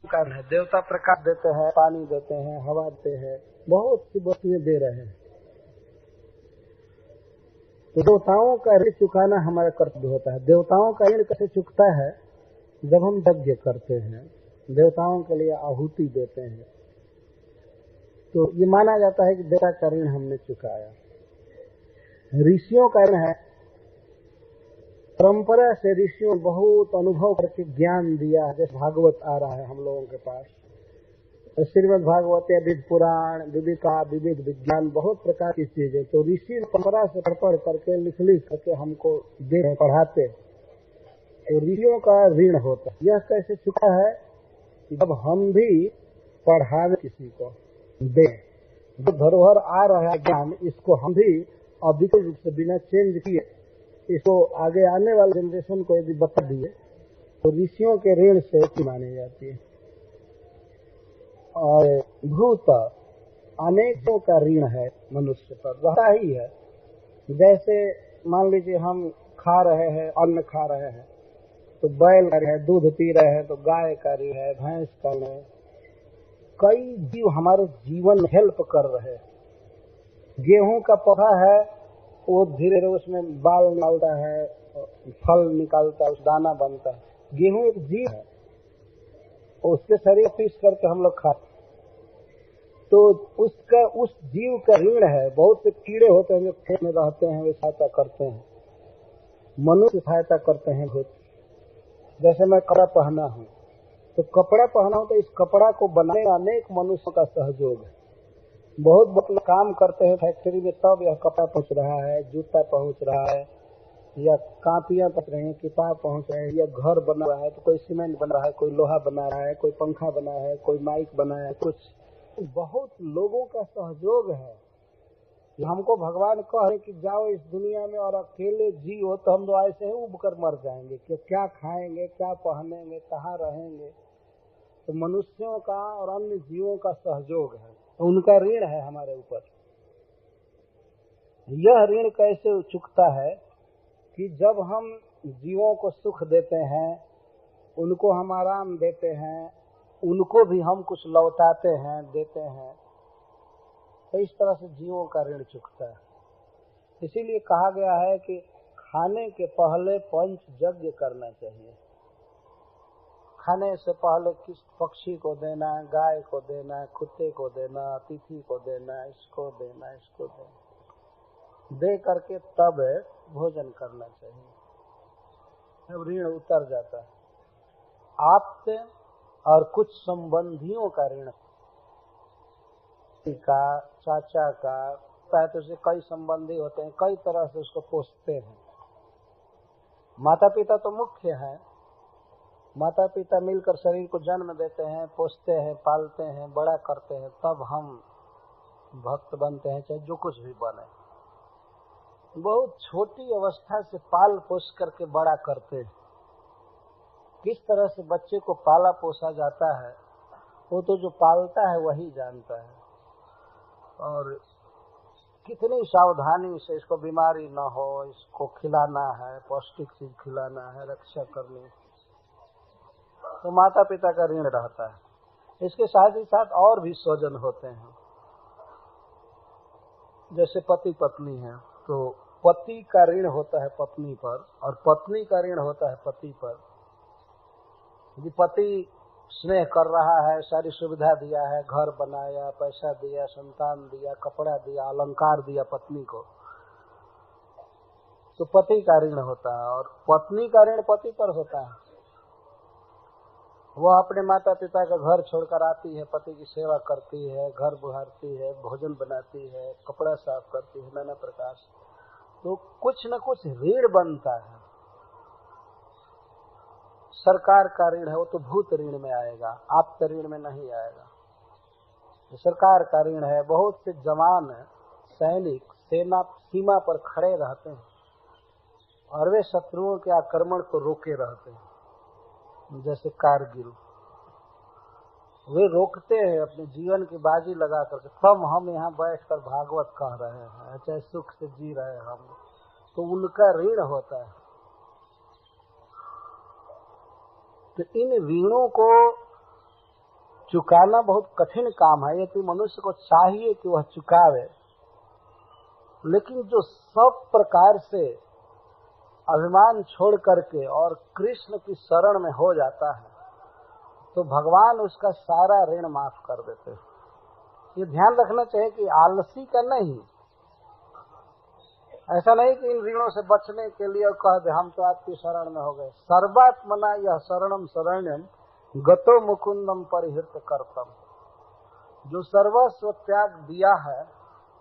कारण है। देवता प्रकाश देते हैं, पानी देते हैं, हवा देते हैं, बहुत सी वस्तुएं दे रहे हैं। तो देवताओं का ऋण चुकाना हमारा कर्तव्य होता है। देवताओं का ऋण कैसे चुकता है? जब हम यज्ञ करते हैं, देवताओं के लिए आहुति देते हैं, तो ये माना जाता है कि देवता का ऋण हमने चुकाया। ऋषियों का ऋण है, परंपरा से ऋषियों ने बहुत अनुभव करके ज्ञान दिया। जैसे भागवत आ रहा है हम लोगों के पास, श्रीमद् भागवत, विविध पुराण, विविका, विविध विज्ञान, बहुत प्रकार की चीजें तो ऋषि परंपरा से पढ़ करके लिख करके हमको दे पढ़ाते। तो ऋषियों का ऋण होता है। यह कैसे चुका है? जब हम भी पढ़ावे किसी को दे, जो धरोहर आ रहा है ज्ञान, इसको हम भी अविकल रूप से बिना चेंज किए इसको आगे आने वाले जनरेशन को यदि बता दिए तो ऋषियों के ऋण से मानी जाती है। और भूत अनेकों का ऋण है मनुष्य पर, वह ही है। जैसे मान लीजिए हम खा रहे हैं, अन्न खा रहे हैं, तो बैल का ऋण है, दूध पी रहे हैं तो गाय का ऋण है, भैंस का ऋण है। कई जीव हमारे जीवन में हेल्प कर रहे हैं। गेहूं का पौधा है, वो धीरे धीरे उसमें बाल निकालता है, फल निकालता है, उस दाना बनता है। गेहूं एक जीव है, उसके शरीर पीस करके हम लोग खाते, तो उसका उस जीव का ऋण है। बहुत से कीड़े होते हैं जो खेत में रहते हैं, वे सहायता करते हैं, मनुष्य सहायता करते हैं बहुत। जैसे मैं कपड़ा पहना हूँ, तो कपड़ा पहना हूँ तो इस कपड़ा को बनाने में अनेक मनुष्यों का सहयोग है। बहुत लोग काम करते हैं फैक्ट्री में, तब यह कपड़ा पहुँच रहा है, जूता पहुँच रहा है, या कापियां पहुँच रही हैं, किताब पहुँच रहे हैं, या घर बना रहा है, तो कोई सीमेंट बना रहा है, कोई लोहा बना रहा है, कोई पंखा बना है, कोई माइक बना है, कुछ बहुत लोगों का सहयोग है। हमको भगवान कहे कि जाओ इस दुनिया में और अकेले जियो, तो हम तो ऐसे ही उब कर मर जाएंगे कि क्या खाएंगे, क्या पहनेंगे, कहाँ रहेंगे। तो मनुष्यों का और अन्य जीवों का सहयोग है, तो उनका ऋण है हमारे ऊपर। यह ऋण कैसे चुकता है कि जब हम जीवों को सुख देते हैं, उनको हम आराम देते हैं, उनको भी हम कुछ लौटाते हैं, देते हैं, तो इस तरह से जीवों का ऋण चुकता है। इसीलिए कहा गया है कि खाने के पहले पंच यज्ञ करना चाहिए। खाने से पहले किस पक्षी को देना, गाय को देना, कुत्ते को देना, अतिथि को देना, इसको देना, इसको देना, दे करके तब भोजन करना चाहिए। तब ऋण उतर जाता है आपसे। और कुछ संबंधियों का ऋण, का, चाचा का, तो से कई संबंधी होते हैं, कई तरह से उसको पोषते हैं। माता पिता तो मुख्य हैं, माता पिता मिलकर शरीर को जन्म देते हैं, पोषते हैं, पालते हैं, बड़ा करते हैं, तब हम भक्त बनते हैं, चाहे जो कुछ भी बने। बहुत छोटी अवस्था से पाल पोष करके बड़ा करते हैं। किस तरह से बच्चे को पाला पोसा जाता है वो तो जो पालता है वही जानता है। और कितनी सावधानी से इसको बीमारी न हो, इसको खिलाना है, पौष्टिक चीज खिलाना है, रक्षा करनी, तो माता पिता का ऋण रहता है। इसके साथ ही साथ और भी स्वजन होते हैं। जैसे पति पत्नी है, तो पति का ऋण होता है पत्नी पर, और पत्नी का ऋण होता है पति पर। यदि पति स्नेह कर रहा है, सारी सुविधा दिया है, घर बनाया, पैसा दिया, संतान दिया, कपड़ा दिया, अलंकार दिया पत्नी को, तो पति का ऋण होता है। और पत्नी का ऋण पति पर होता है। वह अपने माता पिता का घर छोड़कर आती है, पति की सेवा करती है, घर बुहारती है, भोजन बनाती है, कपड़ा साफ करती है, नाना प्रकार से, तो कुछ न कुछ ऋण बनता है। सरकार का ऋण है, वो तो भूत ऋण में आएगा, आप्त ऋण में नहीं आएगा। तो सरकार का ऋण है, बहुत से जवान सैनिक सेना सीमा पर खड़े रहते हैं और वे शत्रुओं के आक्रमण को रोके रहते हैं। जैसे कारगिल, वे रोकते हैं अपने जीवन की बाजी लगा करके, तब हम यहाँ बैठकर भागवत कह रहे हैं, चाहे सुख से जी रहे हैं हम, तो उनका ऋण होता है। तो इन ऋणों को चुकाना बहुत कठिन काम है, यदि मनुष्य को चाहिए कि वह चुकावे, लेकिन जो सब प्रकार से अभिमान छोड़ करके और कृष्ण की शरण में हो जाता है तो भगवान उसका सारा ऋण माफ कर देते हैं। ये ध्यान रखना चाहिए कि आलसी का नहीं, ऐसा नहीं कि इन ऋणों से बचने के लिए कह दे हम तो आपकी शरण में हो गए। सर्वात्मना यह शरणम शरण्यम गतो मुकुंदम परिहृत कर्तम, जो सर्वस्व त्याग दिया है,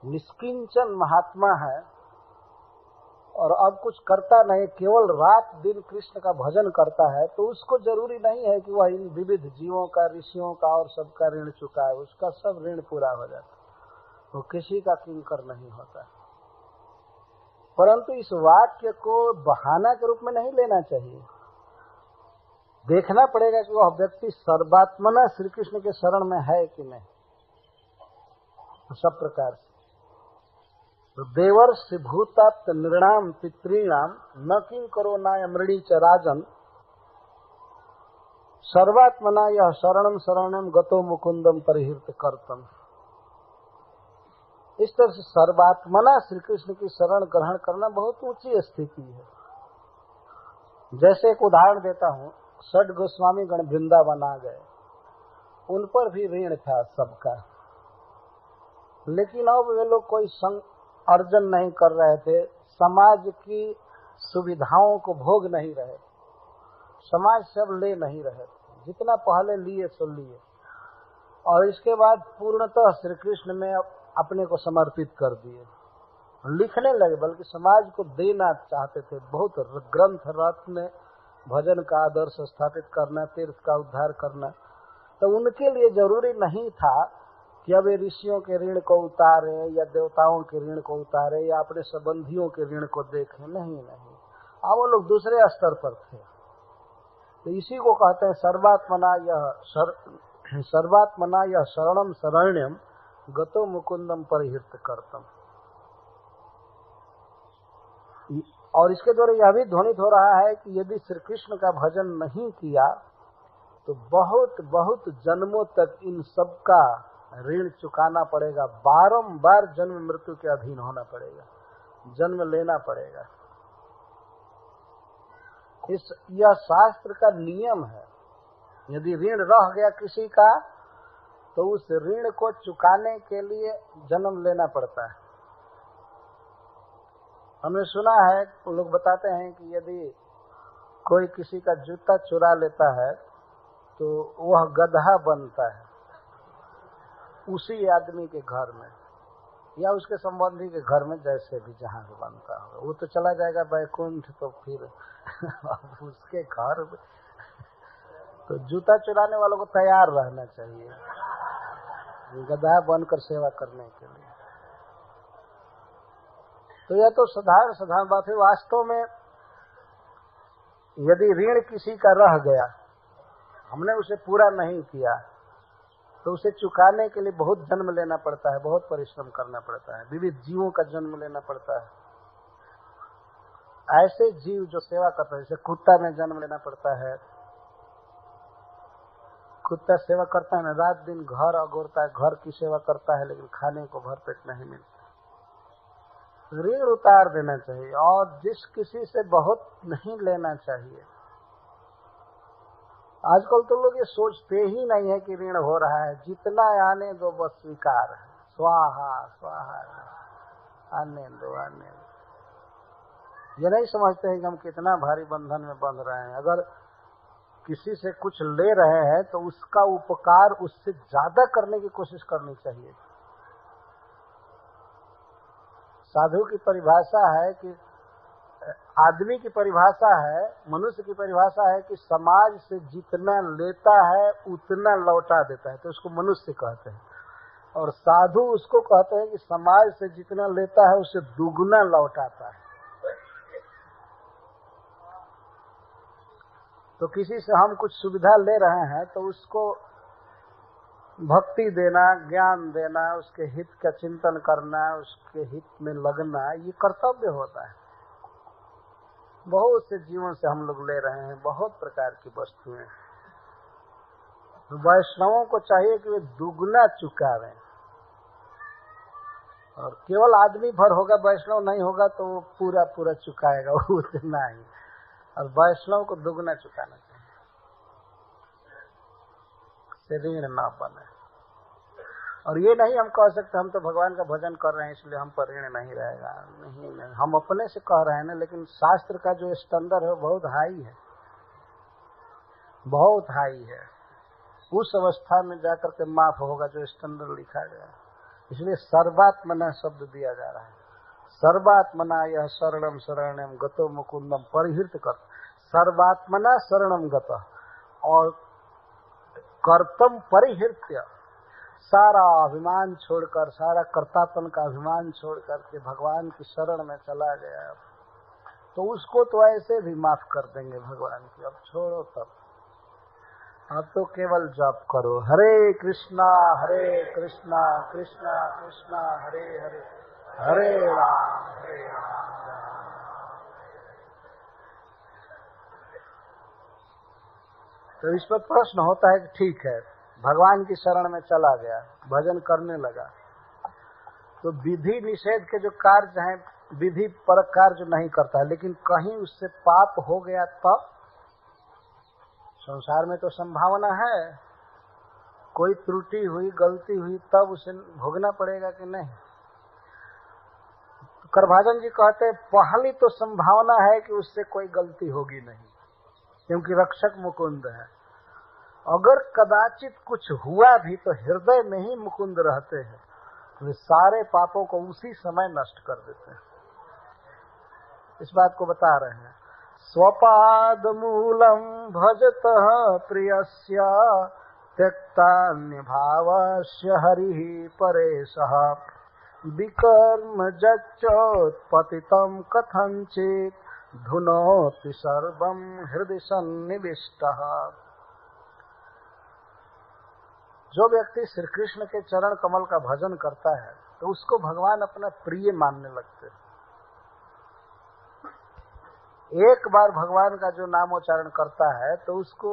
निष्किंचन महात्मा है और अब कुछ करता नहीं, केवल रात दिन कृष्ण का भजन करता है, तो उसको जरूरी नहीं है कि वह इन विविध जीवों का, ऋषियों का और सबका ऋण चुकाए, उसका सब ऋण पूरा हो जाता है, वो किसी का किंकर नहीं होता। परंतु इस वाक्य को बहाना के रूप में नहीं लेना चाहिए, देखना पड़ेगा कि वह व्यक्ति सर्वात्मना श्री कृष्ण के शरण में है कि नहीं, सब प्रकार से। तो देवर्षि भूताप्त नृणाम पितॄणाम न किं करो नाय मृणी च राजन सर्वात्मना यह शरणम शरणम गतो मुकुंदम परिहृत कर्तम। इस तरह से सर्वात्मना श्री कृष्ण की शरण ग्रहण करना बहुत ऊंची स्थिति है। जैसे एक उदाहरण देता हूँ, षड गोस्वामी गण वृंदावन आ गए, उन पर भी ऋण था सबका, लेकिन अब वे लोग कोई अर्जन नहीं कर रहे थे, समाज की सुविधाओं को भोग नहीं रहे, समाज से अब ले नहीं रहे थे, जितना पहले लिए सो लिए, और इसके बाद पूर्णतः श्री कृष्ण में अपने को समर्पित कर दिए, लिखने लगे, बल्कि समाज को देना चाहते थे। बहुत ग्रंथ रत्न, भजन का आदर्श स्थापित करना, तीर्थ का उद्धार करना, तो उनके लिए जरूरी नहीं था कि अब ऋषियों के ऋण को उतारे या देवताओं के ऋण को उतारे या अपने संबंधियों के ऋण को देखें, नहीं, अब वो लोग दूसरे स्तर पर थे। तो इसी को कहते हैं सर्वात्मना यह शरणम शरण्यम गतो मुकुंदम परिहृत कर्तम। और इसके द्वारा यह भी ध्वनित हो रहा है कि यदि श्री कृष्ण का भजन नहीं किया तो बहुत बहुत जन्मों तक इन सब का ऋण चुकाना पड़ेगा, बारंबार जन्म मृत्यु के अधीन होना पड़ेगा, जन्म लेना पड़ेगा। यह शास्त्र का नियम है। यदि ऋण रह गया किसी का तो उस ऋण को चुकाने के लिए जन्म लेना पड़ता है। हमने सुना है, लोग बताते हैं कि यदि कोई किसी का जूता चुरा लेता है तो वह गधा बनता है उसी आदमी के घर में या उसके संबंधी के घर में, जैसे भी जहां से बनता होगा, वो तो चला जाएगा बैकुंठ, तो फिर उसके घर में। तो जूता चुराने वालों को तैयार रहना चाहिए गधा बनकर सेवा करने के लिए। तो यह तो साधारण बात है। वास्तव में यदि ऋण किसी का रह गया, हमने उसे पूरा नहीं किया, तो उसे चुकाने के लिए बहुत जन्म लेना पड़ता है, बहुत परिश्रम करना पड़ता है, विविध जीवों का जन्म लेना पड़ता है। ऐसे जीव जो सेवा करते हैं, जैसे कुत्ता में जन्म लेना पड़ता है, कुत्ता सेवा करता है ना, रात दिन घर अगोरता है, घर की सेवा करता है, लेकिन खाने को भरपेट नहीं मिलता। ऋण उतार देना चाहिए, और जिस किसी से बहुत नहीं लेना चाहिए। आजकल तो लोग ये सोचते ही नहीं है कि ऋण हो रहा है, जितना आने दो बस स्वीकार है, स्वाहा स्वाहा, आने दो। ये नहीं समझते हैं कि हम कितना भारी बंधन में बंध रहे हैं। अगर किसी से कुछ ले रहे हैं तो उसका उपकार उससे ज्यादा करने की कोशिश करनी चाहिए। साधु की परिभाषा है कि आदमी की परिभाषा है, मनुष्य की परिभाषा है कि समाज से जितना लेता है उतना लौटा देता है, तो उसको मनुष्य कहते हैं। और साधु उसको कहते हैं कि समाज से जितना लेता है उससे दुगुना लौटाता है। तो किसी से हम कुछ सुविधा ले रहे हैं तो उसको भक्ति देना, ज्ञान देना, उसके हित का चिंतन करना, उसके हित में लगना, ये कर्तव्य होता है। बहुत से जीवन से हम लोग ले रहे हैं बहुत प्रकार की वस्तुएं, तो वैष्णवों को चाहिए कि वे दुगना चुकावें, और केवल आदमी भर होगा, वैष्णव नहीं होगा तो वो पूरा पूरा चुकाएगा उतना ही, और वैष्णव को दुगना चुकाना चाहिए, ऋण ना बने। और ये नहीं हम कह सकते हम तो भगवान का भजन कर रहे हैं इसलिए हम पर ऋण नहीं रहेगा, नहीं, हम अपने से कह रहे हैं ना, लेकिन शास्त्र का जो स्टैंडर्ड है बहुत हाई है, बहुत हाई है। उस अवस्था में जाकर के माफ होगा जो स्टैंडर्ड लिखा गया, इसलिए सर्वात्मना शब्द दिया जा रहा है। सर्वात्मना यह शरणम शरणम गतो मुकुंदम परिहृत कर, सर्वात्मना शरणम गत, और कर्तम परिहृत्य, सारा अभिमान छोड़कर, सारा कर्तापन का अभिमान छोड़कर के भगवान की शरण में चला गया, तो उसको तो ऐसे भी माफ कर देंगे भगवान की। अब छोड़ो, तब अब तो केवल जप करो, हरे कृष्णा कृष्णा कृष्णा हरे हरे, हरे राम हरे राम। तो इस पर प्रश्न होता है कि ठीक है, भगवान की शरण में चला गया, भजन करने लगा, तो विधि निषेध के जो कार्य हैं, विधि पर कार्य नहीं करता है, लेकिन कहीं उससे पाप हो गया तब संसार में तो संभावना है, कोई त्रुटि हुई, गलती हुई, तब उसे भोगना पड़ेगा कि नहीं। तो करभाजन जी कहते हैं पहली तो संभावना है कि उससे कोई गलती होगी नहीं, क्योंकि रक्षक मुकुंद है। अगर कदाचित कुछ हुआ भी तो हृदय में ही मुकुंद रहते हैं, वे सारे पापों को उसी समय नष्ट कर देते हैं। इस बात को बता रहे हैं। स्वपाद मूलम भजतः प्रियस्य त्यक्तान्य भावस्य हरिः परेशः विकर्म जच्चोत्पतितं कथंचित् धुनोति सर्वं हृदि सन्निविष्टः। जो व्यक्ति श्री कृष्ण के चरण कमल का भजन करता है तो उसको भगवान अपना प्रिय मानने लगते हैं। एक बार भगवान का जो नामोच्चारण करता है तो उसको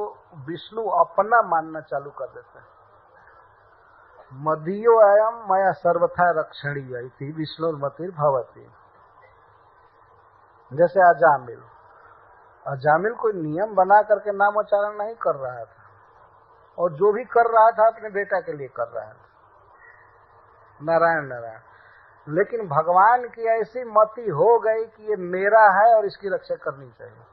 विष्णु अपना मानना चालू कर देते हैं। मदीयो अयम मया सर्वथा रक्षणीय इति विष्णुर्मतिर् भवति। जैसे अजामिल कोई नियम बना करके नामोच्चारण नहीं कर रहा था, और जो भी कर रहा था अपने बेटा के लिए कर रहा था, नारायण नारायण। लेकिन भगवान की ऐसी मति हो गई कि ये मेरा है और इसकी रक्षा करनी चाहिए।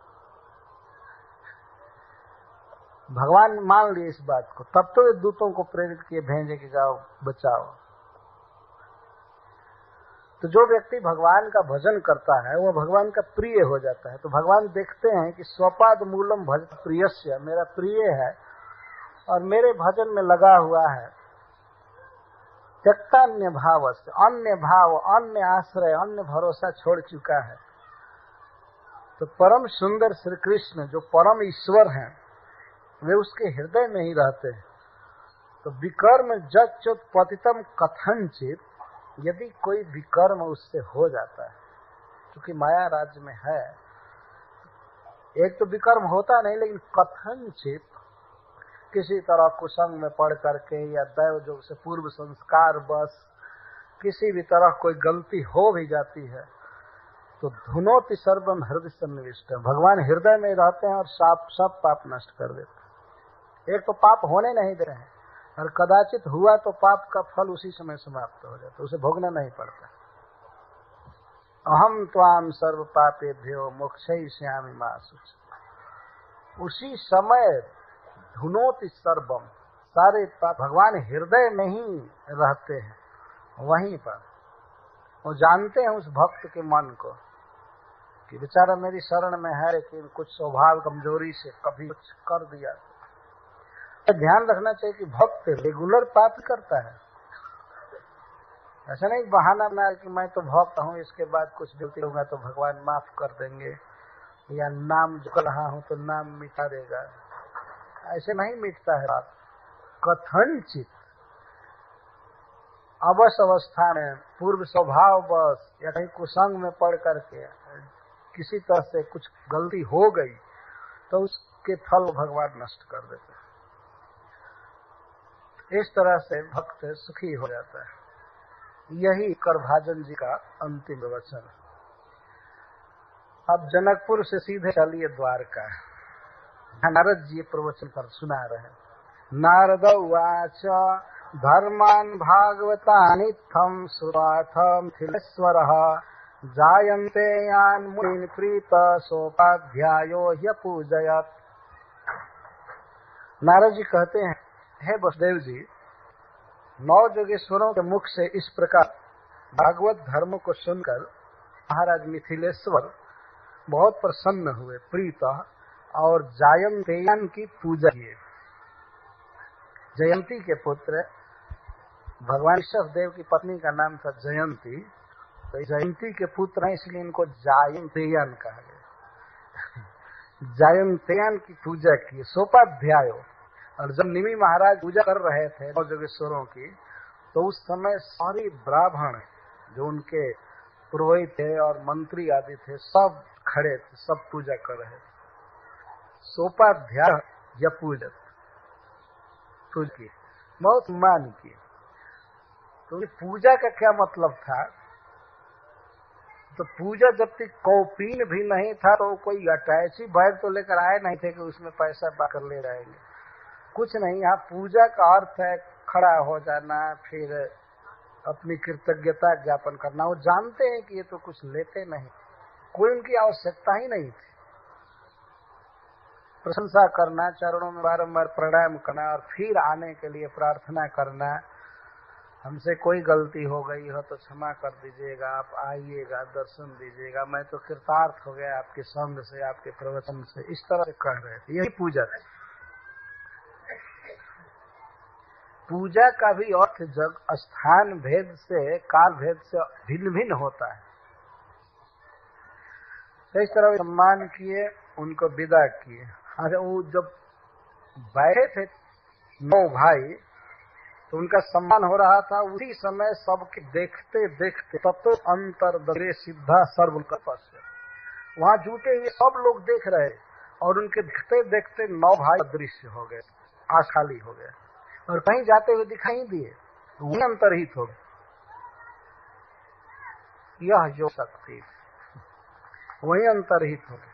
भगवान मान लिए इस बात को, तब तो ये दूतों को प्रेरित किए, भेजे कि जाओ बचाओ। तो जो व्यक्ति भगवान का भजन करता है वह भगवान का प्रिय हो जाता है। तो भगवान देखते हैं कि स्वपाद मूलम भज प्रियस्य, मेरा प्रिय है और मेरे भजन में लगा हुआ है। त्यक्तान्य भाव से, अन्य भाव, अन्य आश्रय, अन्य भरोसा छोड़ चुका है। तो परम सुंदर श्री कृष्ण जो परम ईश्वर हैं वे उसके हृदय में ही रहते हैं। तो विकर्म जच्चोत्पतितम कथंचित, यदि कोई विकर्म उससे हो जाता है, क्योंकि माया राज्य में है, एक तो विकर्म होता नहीं, लेकिन कथंचित किसी तरह कुसंग में पड़ करके या दैव जो से पूर्व संस्कार बस किसी भी तरह कोई गलती हो भी जाती है तो धुनोति सर्वम हृदय सन्निविष्ट, भगवान हृदय में रहते हैं और सब पाप नष्ट कर देते हैं। एक तो पाप होने नहीं दे रहे हैं, और कदाचित हुआ तो पाप का फल उसी समय समाप्त हो जाता, उसे भोगना नहीं पड़ता। अहम त्वाम सर्व पापेभ्यो मोक्षयिष्यामि मा शुचि, उसी समय धुनोति सर्वम, सारे पाप भगवान हृदय में ही रहते हैं, वहीं पर वो जानते हैं उस भक्त के मन को कि बेचारा मेरी शरण में है लेकिन कुछ स्वभाव कमजोरी से कभी कुछ कर दिया। तो ध्यान रखना चाहिए कि भक्त रेगुलर पाप करता है, ऐसा नहीं बहाना बना कि मैं तो भक्त हूँ, इसके बाद कुछ गलती होगा तो भगवान माफ कर देंगे, या नाम जो कर रहा हूँ तो नाम मिटा देगा। ऐसे नहीं मिटता है बात। कथनचित अवश्य अवस्था में पूर्व स्वभाव बस या कहीं कुसंग में पड़ करके किसी तरह से कुछ गलती हो गई तो उसके फल भगवान नष्ट कर देते हैं। इस तरह से भक्त सुखी हो जाता है। यही करभाजन जी का अंतिम प्रवचन। अब जनकपुर से सीधे चलिए द्वारका। नारद जी प्रवचन कर सुना रहे। नारद उवाच धर्मान् भागवतानित्थं सुराथं थिलेश्वरः जायन्ते यान् मुनीन् प्रीत सोपाध्यायो ह्यपूजयत्। नारद जी कहते हैं, हे वसुदेव जी, 9 योगेश्वरों के मुख से इस प्रकार भागवत धर्म को सुनकर महाराज मिथिलेश्वर बहुत प्रसन्न हुए, प्रीत, और जायंतेयन की पूजा किए। जयंती के पुत्र भगवान ऋषभ देव की पत्नी का नाम था जयंती, तो जयंती के पुत्र हैं, इसलिए इनको जायंतेयन कहा गया। जायंतेयन की पूजा की, सोपाध्यायो। और जब निमि महाराज पूजा कर रहे थे 9 योगेश्वरों की, तो उस समय सारी ब्राह्मण जो उनके पुरोहित थे और मंत्री आदि थे, सब खड़े थे, सब पूजा कर रहे थे। सोपाध्याय या पूजत की बहुत मान की। तो पूजा का क्या मतलब था? तो पूजा जब तक कौपीन भी नहीं था तो कोई अटैची बैग तो लेकर आए नहीं थे कि उसमें पैसा पाकर ले जाएंगे, कुछ नहीं। यहाँ पूजा का अर्थ है खड़ा हो जाना, फिर अपनी कृतज्ञता ज्ञापन करना। वो जानते हैं कि ये तो कुछ लेते नहीं, कोई उनकी आवश्यकता ही नहीं थी। प्रशंसा करना, चरणों में बारंबार प्रणाम करना और फिर आने के लिए प्रार्थना करना, हमसे कोई गलती हो गई हो तो क्षमा कर दीजिएगा, आप आइएगा, दर्शन दीजिएगा, मैं तो कृतार्थ हो गया आपके संग से, आपके प्रवचन से, इस तरह से कह रहे थे। यही पूजा थी। पूजा का भी अर्थ जग स्थान भेद से, काल भेद से भिन्न भिन्न होता है। तो इस तरह सम्मान किए, उनको विदा किए। अरे वो जब बैठे थे 9 भाई, तो उनका सम्मान हो रहा था। उसी समय सबके देखते देखते तत्व अंतर दरे सिद्धा सर्वकल्पस्य, वहां जुटे हुए सब लोग देख रहे, और उनके देखते देखते 9 भाई अदृश्य हो गए, आंख खाली हो गए, और कहीं जाते हुए दिखाई दिए, वही अंतर्हित हो गए। यह जो शक्ति वही अंतर्हित हो गए।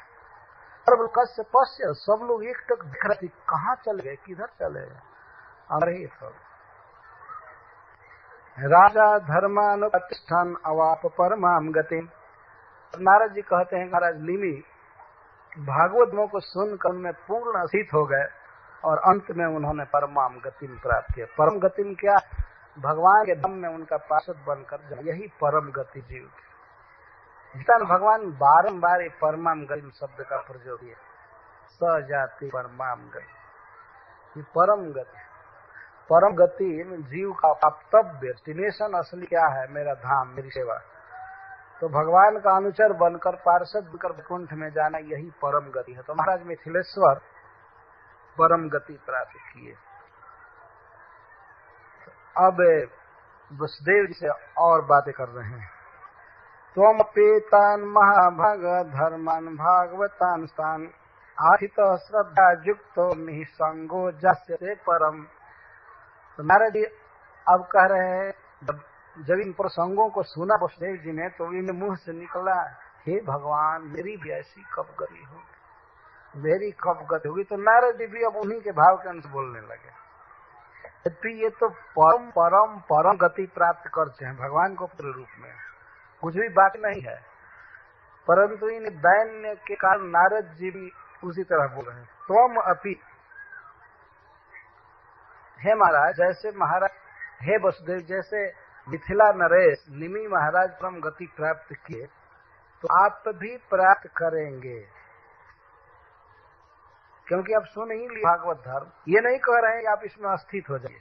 सर्वकस्य पश्य, सब लोग एक टक दिख रहे थे, कहाँ चले गए, किधर चले गए, अंतर्हित हो गए। राजा धर्मानुप्रतिष्ठान अवाप परमाम गति। नारद जी कहते हैं, महाराज निमि भागवतों को सुनकर उनमें पूर्ण स्थित हो गए, और अंत में उन्होंने परमाम गति प्राप्त किया। परम गति क्या? भगवान के धाम में उनका पार्षद बनकर, यही परम गति जीव की। भगवान बारंबार परमाम गति शब्द का प्रयोग किया। सजाति परमाम गति, परम गति। परम गति में जीव का प्राप्तव्य डेस्टिनेशन असली क्या है? मेरा धाम, मेरी सेवा। तो भगवान का अनुचर बनकर, पार्षद बनकर वैकुंठ में जाना, यही परम गति है। तो महाराज मिथिलेश्वर परम गति प्राप्त किए। अब वसुदेव जी से और बातें कर रहे हैं। त्वम पेतान महाभाग धर्मान भागवतान स्थान आहित श्रद्धा युक्तो निसंगो जस्य परम। तो नारद जी अब कह रहे हैं, जब इन प्रसंगों को सुना वसुदेव जी ने, तो इन मुंह से निकला, हे भगवान, मेरी भी ऐसी कब गति होगी, मेरी कब गति होगी। तो नारद जी भी अब उन्हीं के भाव के अनुसार बोलने लगे। ये तो परम परम परम गति प्राप्त करते हैं भगवान को पूरे रूप में, कुछ भी बात नहीं है। परंतु इन दैन्य के कारण नारद जी भी उसी तरह बोल रहे हैं। त्वम अपि, हे महाराज, जैसे महाराज, हे वसुदेव, जैसे मिथिला नरेश निमि महाराज परम गति प्राप्त किए, तो आप भी प्राप्त करेंगे, क्योंकि आप सुन ही लिए भागवत धर्म। ये नहीं कह रहे हैं कि आप इसमें स्थित हो जाइए।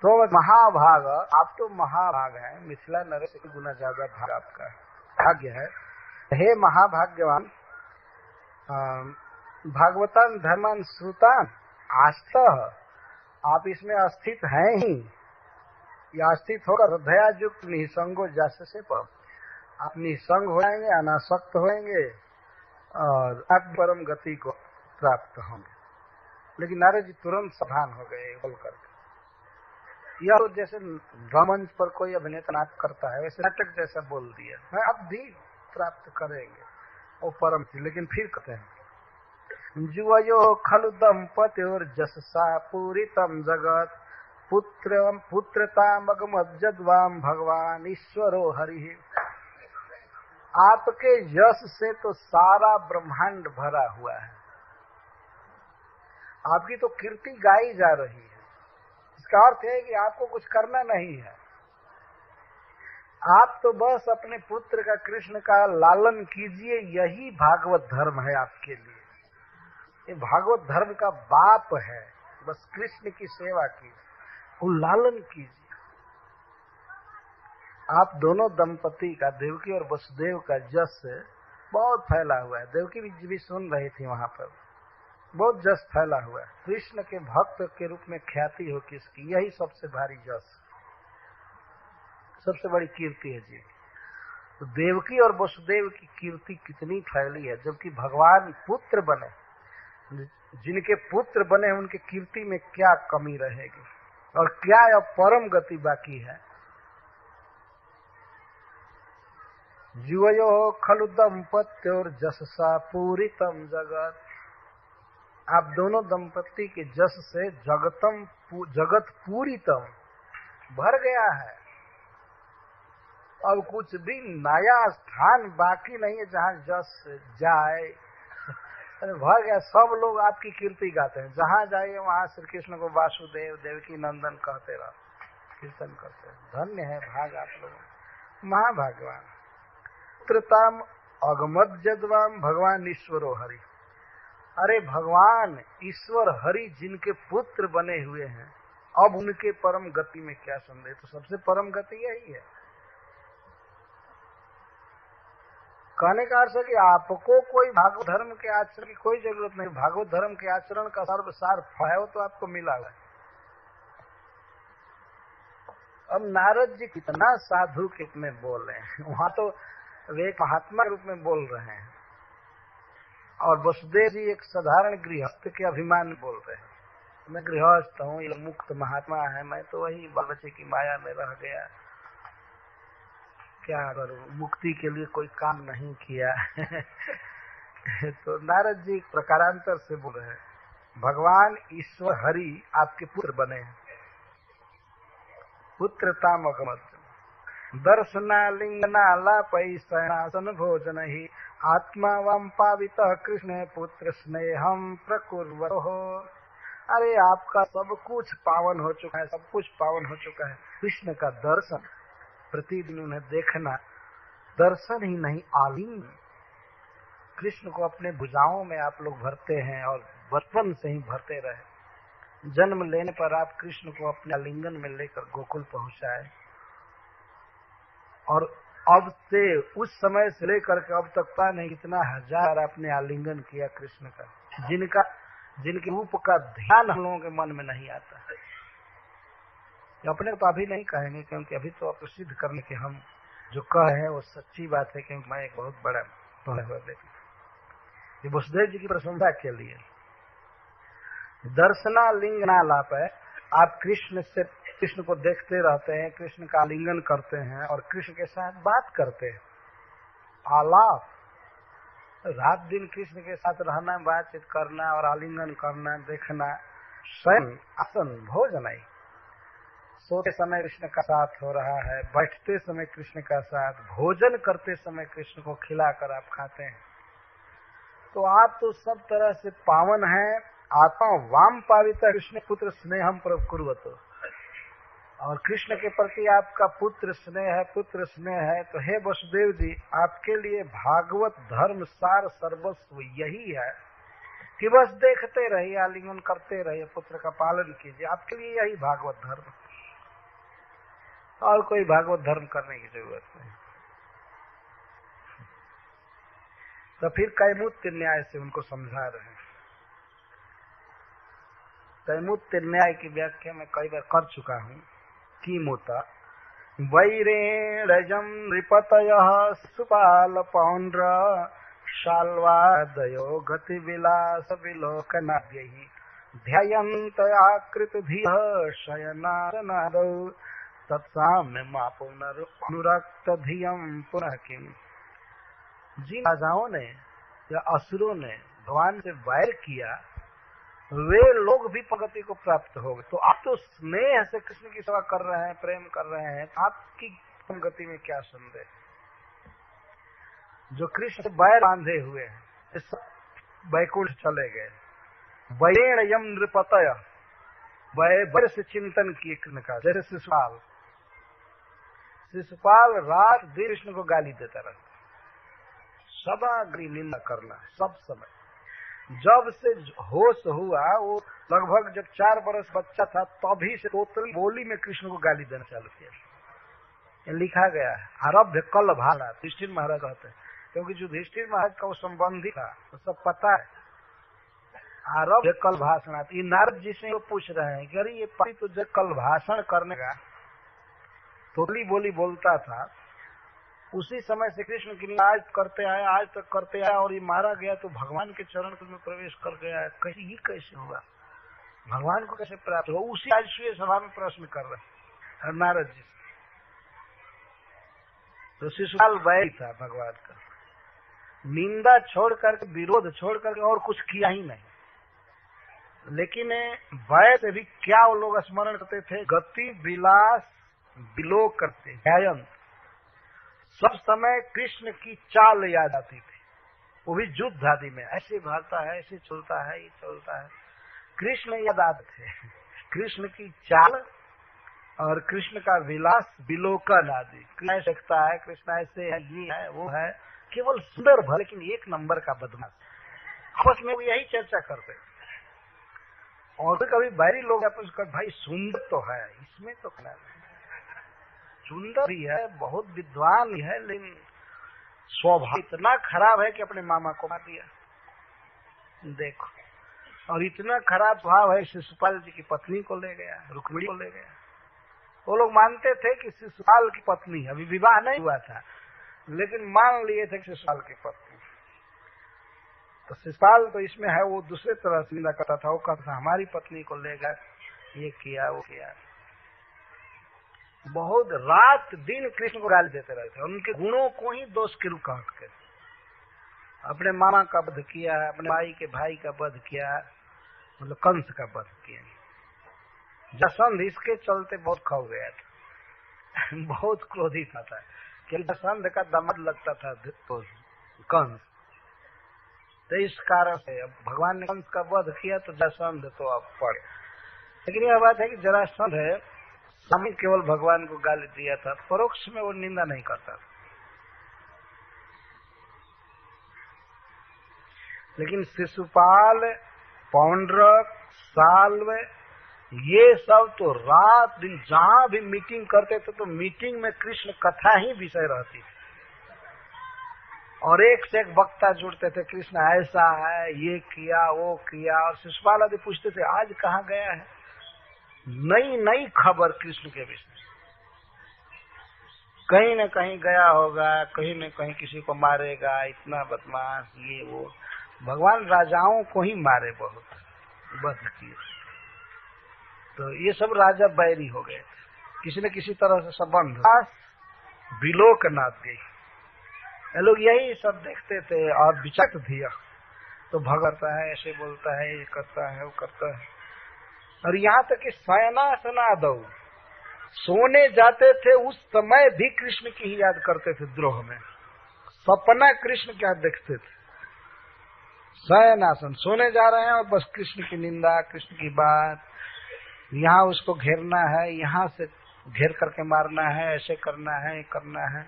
तो महाभाग, आप तो महाभाग हैं, मिथिला नरेश से गुना ज्यादा भाग आपका भाग्य है। हे महाभाग्यवान, भागवतान धर्मान श्रुतान आस्था, आप इसमें स्थित हैं ही, या स्थित होकर हृदया युक्त निसंगो जस से पर, आप निसंग हो जाएंगे, अनासक्त होंगे, और आप परम गति को प्राप्त होंगे। लेकिन नारद जी तुरंत सावधान हो गए बोल करके। यह तो जैसे रमंच पर कोई अभिनेता नाटक करता है वैसे नाटक जैसा बोल दिया, मैं अब भी प्राप्त करेंगे वो परम, लेकिन फिर कहते हैं जुवयो खलु दंपत्योर्जससा पूरितम जगत पुत्रतामगमज्जद्वाम भगवान ईश्वरो हरि। आपके यश से तो सारा ब्रह्मांड भरा हुआ है, आपकी तो कीर्ति गाई जा रही है। इसका अर्थ है कि आपको कुछ करना नहीं है, आप तो बस अपने पुत्र का, कृष्ण का लालन कीजिए, यही भागवत धर्म है आपके लिए। ये भागवत धर्म का बाप है, बस कृष्ण की सेवा कीजिए, वो लालन कीजिए। आप दोनों दंपति का, देवकी और वसुदेव का जस बहुत फैला हुआ है। देवकी भी सुन रही थी, वहां पर बहुत जस फैला हुआ है। कृष्ण के भक्त के रूप में ख्याति हो किसकी, यही सबसे भारी जस, सबसे बड़ी कीर्ति है जी। तो देवकी और वसुदेव की कीर्ति कितनी फैली है, जबकि भगवान पुत्र बने, जिनके पुत्र बने उनके कीर्ति में क्या कमी रहेगी और क्या अब परम गति बाकी है। जुवयो खलु दंपत्योर्जससा पूरितम जगत। आप दोनों दंपति के जस से जगत पूरितम भर गया है। अब कुछ भी नया स्थान बाकी नहीं है जहां जस जाए, भर गया। सब लोग आपकी कीर्ति गाते हैं, जहां जाइए वहां श्री कृष्ण को वासुदेव देवकी नंदन कहते रहो, कीर्तन करते हैं। धन्य है भाग आप लोग, महाभाग्यवान। पुत्रताम अगमज्जद्वाम भगवान ईश्वरो हरि। अरे भगवान ईश्वर हरि जिनके पुत्र बने हुए हैं, अब उनके परम गति में क्या संदेह। तो सबसे परम गति यही है। कहने का अर्थ है कि आपको कोई भागवत धर्म के आचरण की कोई जरूरत नहीं। भागवत धर्म के आचरण का सर्वसार फल तो आपको मिला है। अब नारद जी कितना साधु के रूप में बोल रहे हैं, वहां तो वे एक महात्मा के रूप में बोल रहे हैं, और वसुदेव जी एक साधारण गृहस्थ के अभिमान में बोल रहे हैं। मैं गृहस्थ हूँ, ये मुक्त महात्मा है, मैं तो वही बाल बच्चे की माया में रह गया, क्या करूं, मुक्ति के लिए कोई काम नहीं किया। तो नारद जी प्रकारांतर से बोल रहे हैं, भगवान ईश्वर हरि आपके पुत्र बने हैं। पुत्रतामगमत् दर्शनालिंगनालापै शयनासन भोजन ही आत्मा वाम पावित कृष्ण पुत्र स्नेहम प्रकुर्वतो। अरे आपका सब कुछ पावन हो चुका है, सब कुछ पावन हो चुका है। कृष्ण का दर्शन, प्रतिदिन उन्हें देखना, दर्शन ही नहीं आलिंगन। कृष्ण को अपने भुजाओं में आप लोग भरते हैं और बचपन से ही भरते रहे। जन्म लेने पर आप कृष्ण को अपने आलिंगन में लेकर गोकुल पहुंचाए, और अब से उस समय से लेकर के अब तक पता नहीं कितना हजार आपने आलिंगन किया कृष्ण का, जिनके रूप का ध्यान हम लोगों के मन में नहीं आता। अपने तो अभी नहीं कहेंगे, क्योंकि अभी तो प्रसिद्ध करने के हम जो कह रहे हैं वो सच्ची बात है, क्योंकि मैं एक बहुत बड़ा व्यक्ति। ये वसुदेव जी की प्रशंसा के लिए दर्शना लिंगना लाप है। आप कृष्ण को देखते रहते हैं, कृष्ण का आलिंगन करते हैं और कृष्ण के साथ बात करते हैं। आलाप, रात दिन कृष्ण के साथ रहना, बातचीत करना और आलिंगन करना, देखना। शयन आसन भोजन ही, सोते समय कृष्ण का साथ हो रहा है, बैठते समय कृष्ण का साथ, भोजन करते समय कृष्ण को खिलाकर आप खाते हैं। तो आप तो सब तरह से पावन हैं। आत्मा वाम पावित कृष्ण पुत्र स्नेहम प्रकुर्वतो। और कृष्ण के प्रति आपका पुत्र स्नेह है। तो हे वसुदेव जी, आपके लिए भागवत धर्म सार सर्वस्व यही है कि बस देखते रहिए, आलिंगन करते रहिए, पुत्र का पालन कीजिए। आपके लिए यही भागवत धर्म, और कोई भागवत धर्म करने की जरूरत नहीं। तो फिर कैमुत्य न्याय से उनको समझा रहे हैं। कैमुत्य न्याय की व्याख्या मैं कई बार कर चुका हूँ। किमुत वैरेणजं नृपतयः सुपाल पौंड्र शाल्वादयो गति विलास विलोकनाद्यैः ध्यायन्त आकृतिभिः शयनादौ तत्साम्यमापुनरुक्त धियं पुनः किम। जिन राजाओं ने या असुरों ने भगवान से वैर किया वे लोग भी प्रगति को प्राप्त हो गए। तो आप तो स्नेह से कृष्ण की सेवा कर रहे हैं, प्रेम कर रहे हैं, आपकी प्रगति में क्या संदेह। जो कृष्ण से वैर बांधे हुए हैं वैकुंठ चले गए। वैरेण यम नृपतय, वैर से चिंतन किए कृष्ण का। जैसे शिशुपाल रात दिन कृष्ण को गाली देता रहता, सदा निंदा करना सब समय। जब से होश हुआ वो लगभग जब 4 बरस बच्चा था तभी से तोतली बोली में कृष्ण को गाली देना चालू किया। ये लिखा गया है। आरभ्य कल भाषण युधिष्ठिर महाराज कहते हैं, क्योंकि युधिष्ठिर महाराज का वो संबंधी था तो सब पता है। आरभ्य कल भाषण, ये नारद जी से वो पूछ रहे हैं कि अरे ये पति तो जब कल भाषण करने का तोतली बोली बोलता था उसी समय से कृष्ण की आज करते आया, आज तक करते आया, और ये मारा गया तो भगवान के चरण में प्रवेश कर गया है। ये कैसे हुआ, भगवान को कैसे प्राप्त हुआ। उसी राजस्वीय सभा में प्रश्न कर रहे हैं नारद जी। तो शिशुपाल वैरी था भगवान का, निंदा छोड़ करके, विरोध छोड़ करके और कुछ किया ही नहीं। लेकिन वैर से भी क्या वो लोग स्मरण करते थे, गति विलास विलोक करते, सब समय कृष्ण की चाल याद आती थी। वो भी युद्ध आदि में ऐसे भागता है, ऐसे चलता है, ये चलता है, कृष्ण याद आते थे। कृष्ण की चाल और कृष्ण का विलास विलोकन आदि। कृष्ण देखता है, कृष्ण ऐसे है, ये है, वो है, केवल सुंदर भर लेकिन 1 नंबर का बदमाश। आपस में वो यही चर्चा करते। और कभी बैरी लोग आपस कर, भाई सुंदर तो है, इसमें तो क्या सुंदर भी है, बहुत विद्वान भी है, लेकिन स्वभाव इतना खराब है कि अपने मामा को मार दिया। देखो, और इतना खराब स्वभाव है शिशुपाल जी की पत्नी को ले गया, रुक्मिणी को ले गया। वो लोग मानते थे कि शिशुपाल की पत्नी, अभी विवाह नहीं हुआ था, लेकिन मान लिए थे कि शिशुपाल की पत्नी। तो शिशुपाल तो इसमें है, वो दूसरे तरह से निंदा करता था। वो कहता था हमारी पत्नी को ले गया, ये किया, वो किया। बहुत रात दिन कृष्ण को गाली देते रहते, उनके गुणों को ही दोष के रूप कहते। अपने मामा का वध किया, अपने भाई के भाई का वध किया, मतलब कंस का वध किया। जसंध इसके चलते बहुत खो गया था, बहुत क्रोधित था कि जसंध का दामाद लगता था तो कंस। तो इस कारण से अब भगवान ने कंस का वध किया तो जसंध तो अब पड़े। लेकिन यह बात है कि जरासंध है स्वामी केवल भगवान को गाली दिया था, परोक्ष में वो निंदा नहीं करता था। लेकिन शिशुपाल, पौंड्रक, साल्व, ये सब तो रात दिन जहां भी मीटिंग करते थे तो मीटिंग में कृष्ण कथा ही विषय रहती थी, और एक से एक वक्ता जुड़ते थे, कृष्ण ऐसा है, ये किया, वो किया। और शिशुपाल आदि पूछते थे आज कहाँ गया है, नई नई खबर कृष्ण के विषय। कहीं न कहीं गया होगा, कहीं न कहीं किसी को मारेगा, इतना बदमाश, ये वो। भगवान राजाओं को ही मारे, बहुत वध किए। तो ये सब राजा बैरी हो गए, किसी न किसी तरह से संबंध विलोक नाथ गई। ये लोग यही सब देखते थे और विचक्त दिया तो भगता है, ऐसे बोलता है, ये करता है, वो करता है। और यहाँ तक कि शयनासनादौ, सोने जाते थे उस समय भी कृष्ण की ही याद करते थे। द्रोह में सपना कृष्ण क्या देखते थे, शयनासन, सोने जा रहे हैं और बस कृष्ण की निंदा, कृष्ण की बात, यहाँ उसको घेरना है, यहाँ से घेर करके मारना है, ऐसे करना है, करना है।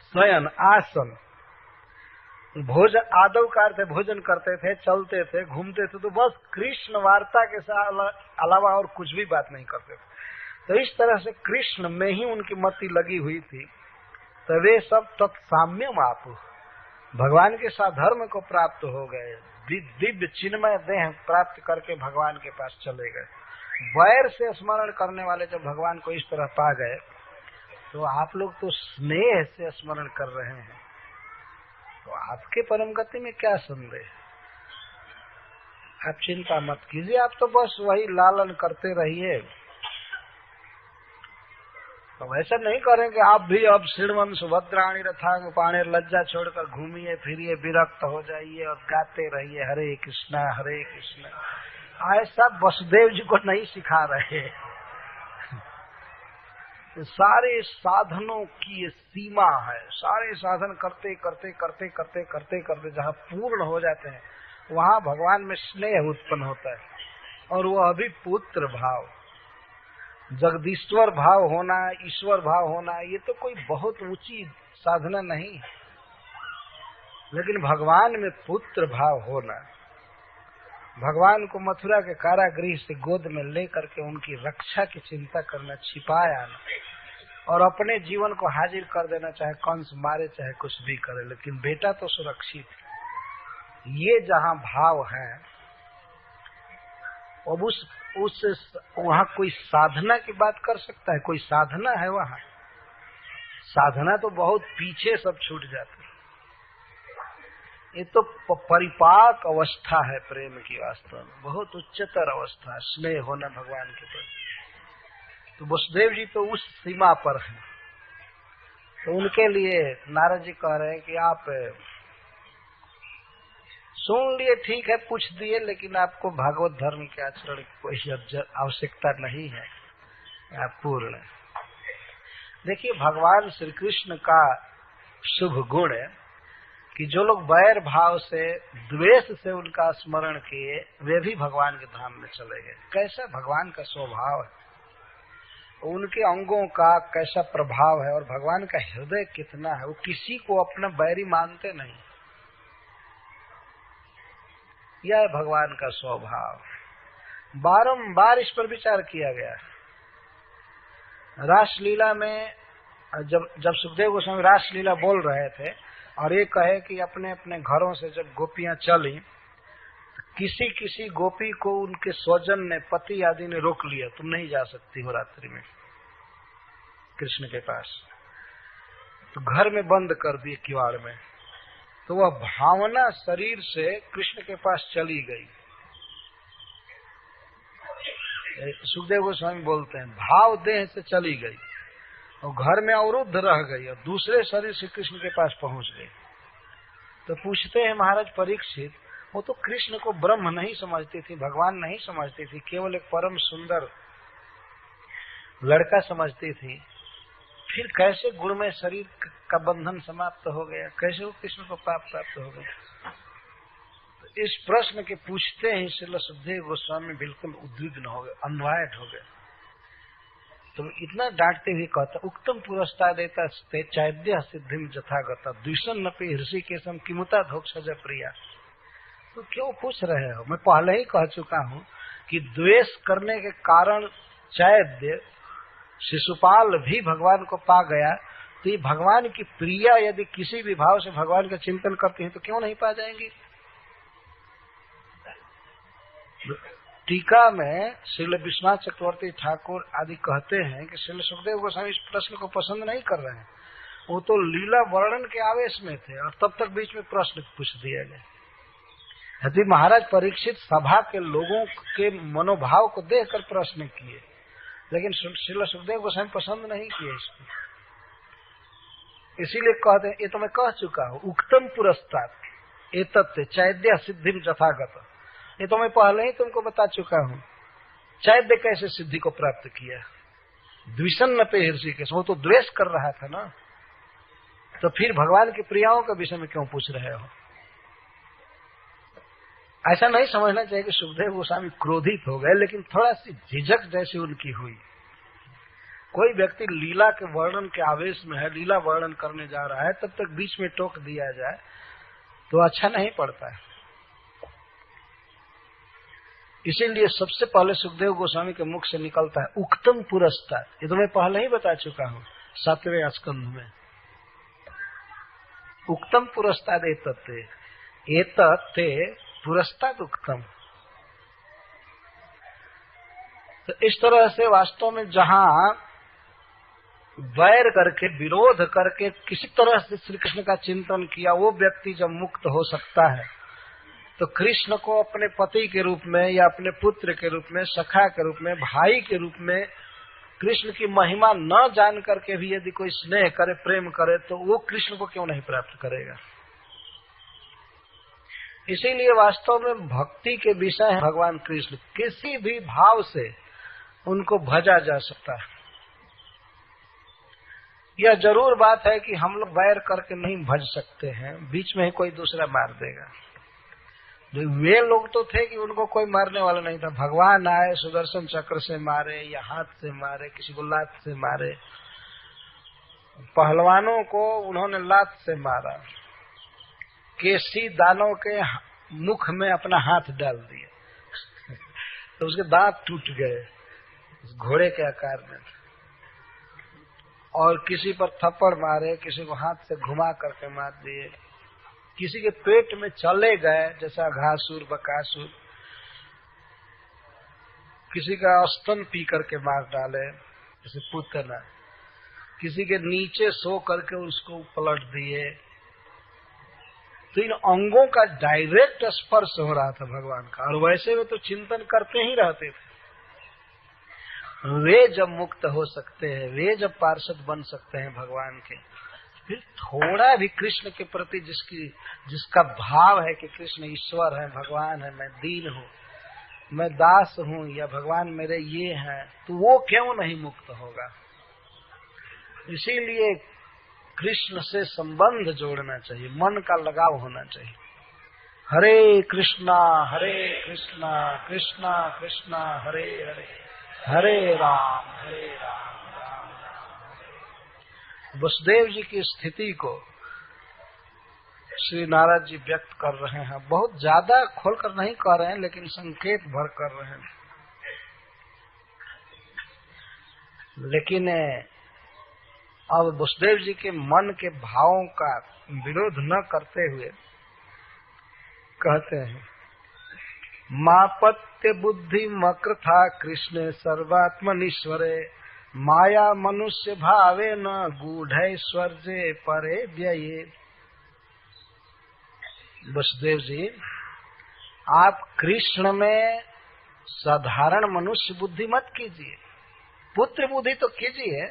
शयन आसन, भोजन आदव का अर्थ भोजन करते थे, चलते थे, घूमते थे, तो बस कृष्ण वार्ता के साथ अलावा और कुछ भी बात नहीं करते थे। तो इस तरह से कृष्ण में ही उनकी मति लगी हुई थी। तो वे सब तत्साम्यम आप भगवान के साथ धर्म को प्राप्त हो गए, दिव्य चिन्मय देह प्राप्त करके भगवान के पास चले गए। वैर से स्मरण करने वाले जब भगवान को इस तरह पा गए तो आप लोग तो स्नेह से स्मरण कर रहे हैं, तो आपके परम गति में क्या संदेह। आप चिंता मत कीजिए, आप तो बस वही लालन करते रहिए। तो ऐसा नहीं करेंगे आप भी अब श्रीमन सुभद्राणी रथांग पाणे लज्जा छोड़कर घूमिए फिरिए, विरक्त हो जाइए और गाते रहिए हरे कृष्णा हरे कृष्णा। ऐसा वसुदेव जी को नहीं सिखा रहे। सारे साधनों की ये सीमा है, सारे साधन करते करते करते करते करते करते जहाँ पूर्ण हो जाते हैं वहाँ भगवान में स्नेह उत्पन्न होता है। और वो अभी पुत्र भाव, जगदीश्वर भाव होना, ईश्वर भाव होना, ये तो कोई बहुत ऊंची साधना नहीं, लेकिन भगवान में पुत्र भाव होना, भगवान को मथुरा के कारागृह से गोद में लेकर के उनकी रक्षा की चिंता करना, छिपाया आना और अपने जीवन को हाजिर कर देना, चाहे कंस मारे चाहे कुछ भी करे, लेकिन बेटा तो सुरक्षित। ये जहाँ भाव है, अब उस वहाँ कोई साधना की बात कर सकता है? कोई साधना है वहाँ? साधना तो बहुत पीछे सब छूट जाती है। ये तो परिपाक अवस्था है प्रेम की, वास्तव में बहुत उच्चतर अवस्था है स्नेह होना भगवान के प्रति। तो वसुदेव जी तो उस सीमा पर हैं। तो उनके लिए नारद जी कह रहे हैं कि आप सुन लिए, ठीक है, पूछ दिए, लेकिन आपको भागवत धर्म के आचरण की कोई आवश्यकता नहीं है, आप पूर्ण। देखिए, भगवान श्री कृष्ण का शुभ गुण है कि जो लोग वैर भाव से, द्वेष से उनका स्मरण किए, वे भी भगवान के धाम में चले गए। कैसा भगवान का स्वभाव है, उनके अंगों का कैसा प्रभाव है, और भगवान का हृदय कितना है। वो किसी को अपना बैरी मानते नहीं। यह है भगवान का स्वभाव। बारंबार इस पर विचार किया गया। रासलीला में जब सुखदेव गोस्वामी रासलीला बोल रहे थे और ये कहे कि अपने अपने घरों से जब गोपियां चली, किसी किसी गोपी को उनके स्वजन ने, पति आदि ने रोक लिया, तुम नहीं जा सकती हो रात्रि में कृष्ण के पास, तो घर में बंद कर दिए किवाड़ में। तो वह भावना शरीर से कृष्ण के पास चली गई। सुखदेव गोस्वामी बोलते हैं भाव देह से चली गई और घर में अवरुद्ध रह गई और दूसरे शरीर से कृष्ण के पास पहुंच गई। तो पूछते हैं महाराज परीक्षित, वो तो कृष्ण को ब्रह्म नहीं समझती थी, भगवान नहीं समझती थी, केवल एक परम सुंदर लड़का समझती थी, फिर कैसे गुणमय शरीर का बंधन समाप्त हो गया, कैसे वो कृष्ण को प्राप्त हो गया? तो इस प्रश्न के पूछते ही श्रील सुखदेव गोस्वामी बिल्कुल उद्विग्न हो गए, अनवायड हो गए। तो इतना डांटते हुए कहता, उक्तम पुरस्ता देता चैद्य सिद्धिम जथागता द्विषन नपि ऋषिकेशम किमुता धोक्षज प्रिया। तो क्यों पूछ रहे हो? मैं पहले ही कह चुका हूँ कि द्वेष करने के कारण चैद्य शिशुपाल भी भगवान को पा गया, तो ये भगवान की प्रिया यदि किसी भी भाव से भगवान का चिंतन करती हैं तो क्यों नहीं पा जाएंगी? टीका में श्रील विश्वनाथ चक्रवर्ती ठाकुर आदि कहते हैं कि श्रील सुखदेव गोस्वामी इस प्रश्न को पसंद नहीं कर रहे हैं। वो तो लीला वर्णन के आवेश में थे और तब तक बीच में प्रश्न पूछ दिया गया। यदि महाराज परीक्षित सभा के लोगों के मनोभाव को देखकर प्रश्न किए, लेकिन श्रील सुखदेव गोस्वामी पसंद नहीं किए इसको। इसीलिए कहते हैं, ये तो मैं कह चुका हूँ, उक्तम पुरस्तात् एतत् चैद्य सिद्धिम जथागत। ये तो मैं पहले ही तुमको बता चुका हूँ, चैद्य कैसे सिद्धि को प्राप्त किया। द्विषन्न पे ऋषिकेश, वो तो द्वेष कर रहा था ना, तो फिर भगवान की प्रियाओं के विषय में क्यों पूछ रहे हो? ऐसा नहीं समझना चाहिए कि सुखदेव गोस्वामी क्रोधित हो गए, लेकिन थोड़ा सी झिझक जैसी उनकी हुई। कोई व्यक्ति लीला के वर्णन के आवेश में है, लीला वर्णन करने जा रहा है, तब तक बीच में टोक दिया जाए तो अच्छा नहीं पड़ता है। इसीलिए सबसे पहले सुखदेव गोस्वामी के मुख से निकलता है उक्तम पुरस्तात्। ये तो मैं पहले ही बता चुका हूँ 7वें स्कंध में। उक्तम पुरस्तात् एतत्ते पुरस्तात् उक्तम। तो इस तरह से वास्तव में जहां वैर करके, विरोध करके किसी तरह से श्री कृष्ण का चिंतन किया, वो व्यक्ति जब मुक्त हो सकता है, तो कृष्ण को अपने पति के रूप में या अपने पुत्र के रूप में, सखा के रूप में, भाई के रूप में कृष्ण की महिमा न जान करके भी यदि कोई स्नेह करे, प्रेम करे, तो वो कृष्ण को क्यों नहीं प्राप्त करेगा। इसीलिए वास्तव में भक्ति के विषय है भगवान कृष्ण। किसी भी भाव से उनको भजा जा सकता है। यह जरूर बात है कि हम लोग बैर करके नहीं भज सकते हैं, बीच में ही कोई दूसरा मार देगा। वे लोग तो थे कि उनको कोई मारने वाला नहीं था। भगवान आए, सुदर्शन चक्र से मारे या हाथ से मारे, किसी को लात से मारे। पहलवानों को उन्होंने लात से मारा, केसी दानों के मुख में अपना हाथ डाल दिया तो उसके दांत टूट गए घोड़े के आकार में। और किसी पर थप्पड़ मारे, किसी को हाथ से घुमा करके मार दिए, किसी के पेट में चले गए जैसा घासुर, बकासुर, किसी का स्तन पी करके मार डाले जैसे पुतना, किसी के नीचे सो करके उसको पलट दिए। तो इन अंगों का डायरेक्ट स्पर्श हो रहा था भगवान का, और वैसे वे तो चिंतन करते ही रहते थे। वे जब मुक्त हो सकते हैं, वे जब पार्षद बन सकते हैं भगवान के, फिर थोड़ा भी कृष्ण के प्रति जिसका भाव है कि कृष्ण ईश्वर है, भगवान है, मैं दीन हूँ, मैं दास हूँ, या भगवान मेरे ये हैं, तो वो क्यों नहीं मुक्त होगा। इसीलिए कृष्ण से संबंध जोड़ना चाहिए, मन का लगाव होना चाहिए। हरे कृष्णा कृष्णा कृष्णा हरे हरे, हरे राम राम राम। वसुदेव जी की स्थिति को श्री नारद जी व्यक्त कर रहे हैं। बहुत ज्यादा खोलकर नहीं कर रहे हैं, लेकिन संकेत भर कर रहे हैं। लेकिन अब वसुदेव जी के मन के भावों का विरोध न करते हुए कहते हैं, मापत्य बुद्धि मक्र था कृष्ण सर्वात्मनीश्वरे, माया मनुष्य भावे न गूढ़ैश्वर्ये परे व्यये। वसुदेव जी, आप कृष्ण में साधारण मनुष्य बुद्धि मत कीजिए, पुत्र बुद्धि तो कीजिए,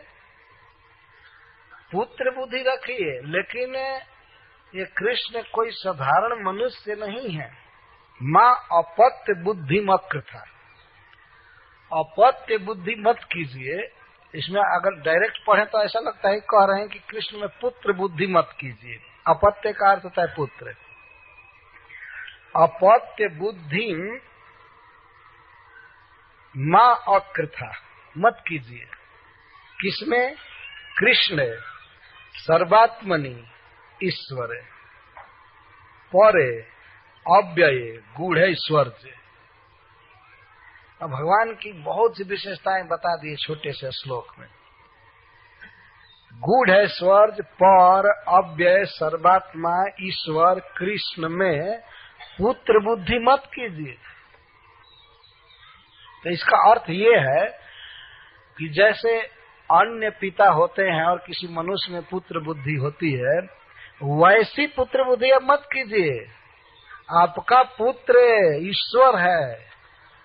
पुत्र बुद्धि रखिए, लेकिन ये कृष्ण कोई साधारण मनुष्य नहीं है। माँ अपत्य बुद्धि मक्र था, अपत्य बुद्धि मत कीजिए। इसमें अगर डायरेक्ट पढ़े तो ऐसा लगता है कह रहे हैं कि कृष्ण में पुत्र बुद्धि मत कीजिए। अपत्य का अर्थ होता है पुत्र। अपत्य बुद्धि माँ अकृथा मत कीजिए। किसमें? कृष्ण सर्वात्मनि ईश्वर परे अव्यय गूढ़ैश्वर्य। अब भगवान की बहुत सी विशेषताएं बता दी छोटे से श्लोक में। गूढ़ैश्वर्य, पर, अव्यय, सर्वात्मा, ईश्वर, कृष्ण में पुत्र बुद्धि मत कीजिए। तो इसका अर्थ ये है कि जैसे अन्य पिता होते हैं और किसी मनुष्य में पुत्र बुद्धि होती है, वैसी पुत्र बुद्धि अब मत कीजिए। आपका पुत्र ईश्वर है,